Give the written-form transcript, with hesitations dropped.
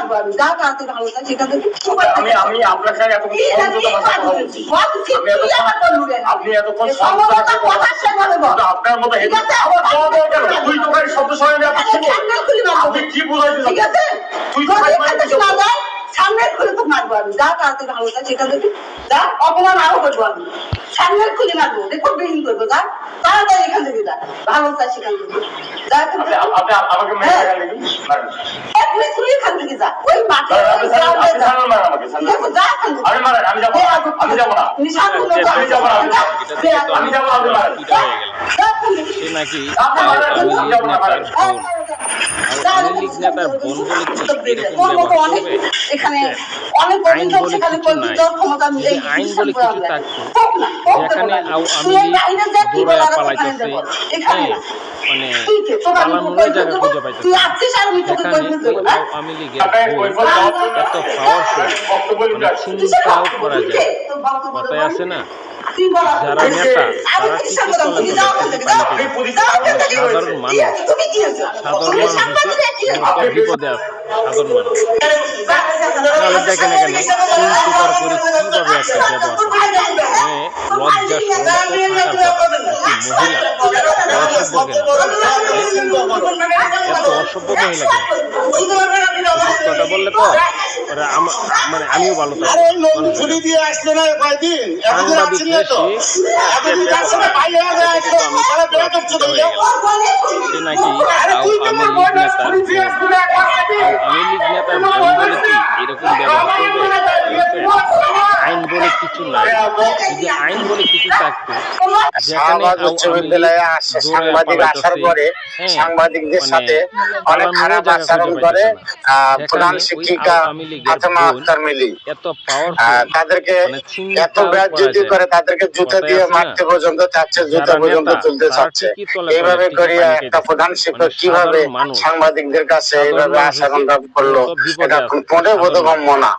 মারবো আমি যা তাতে ভালো তাই সেটা দেখি আমি আপনার সাথে এত আপনি এতক্ষণ আপনার মতো তুই তোকারি শব্দ শোনেন আপনি কি বুঝাইছেন ঠিক আছে সামনের খুলে তো মারবো আমি যা তাতে ভালো তাই সেটা দেখি যা অপমান আরো করবো আমি সামনের খুলে মারবো দেখো বিহীন করবো যা তাড়াতাড়ি এখান থেকে যা ভালো তাই সেখান থেকে যা আমাকে তুই এখান থেকে যা ওই মাঠে আমি যাবো না আমি যাবো সে নাকি আওয়ামী লীগ নেতার বোন বলে এখানে অনেক আইন বলে কিছু নাই। আইন বলে কিছু থাকতো যেখানে আওয়ামী লীগ দৌড়ায় পালাইতেছে, মানে পালানোর জায়গা খুঁজে পাইতেছে, যেখানে আওয়ামী লীগের এত পাওয়ারফুল, মানে চিন্তাও করা যায়। কথায় আছে না, যারা নেতা তারা ঠিকই চলে সাধারণ মানুষ বিপদে আছে। সাধারণ মানুষ তাহলে দেখেন এখানে চিন্তার করে কিভাবে একটা ব্যবহার, লজ্জা এত অসভ্য মহিলা কথা বললে তো মানে আমিও ভালো সে নাকি আওয়ামী লীগ নেতার বোন বলে কি এরকম ব্যবহার করবে? আইন বলে কিছু নাই। যদি আইন বলে কিছু থাকতো, সাংবাদিক আসার পরে সাংবাদিকদের সাথে অনেক খারাপ আচরণ করে প্রধান শিক্ষিকা ফাতেমা আক্তার মিলি, তাদেরকে এত বেইজ্জতি করে, তাদেরকে জুতা দিয়ে মারতে পর্যন্ত চাচ্ছে, জুতা পর্যন্ত তুলতে চাচ্ছে। এইভাবে করে একটা প্রধান শিক্ষক কিভাবে সাংবাদিকদের কাছে এইভাবে আচরণ করলো, এটা মোটেও বোধগম্য না।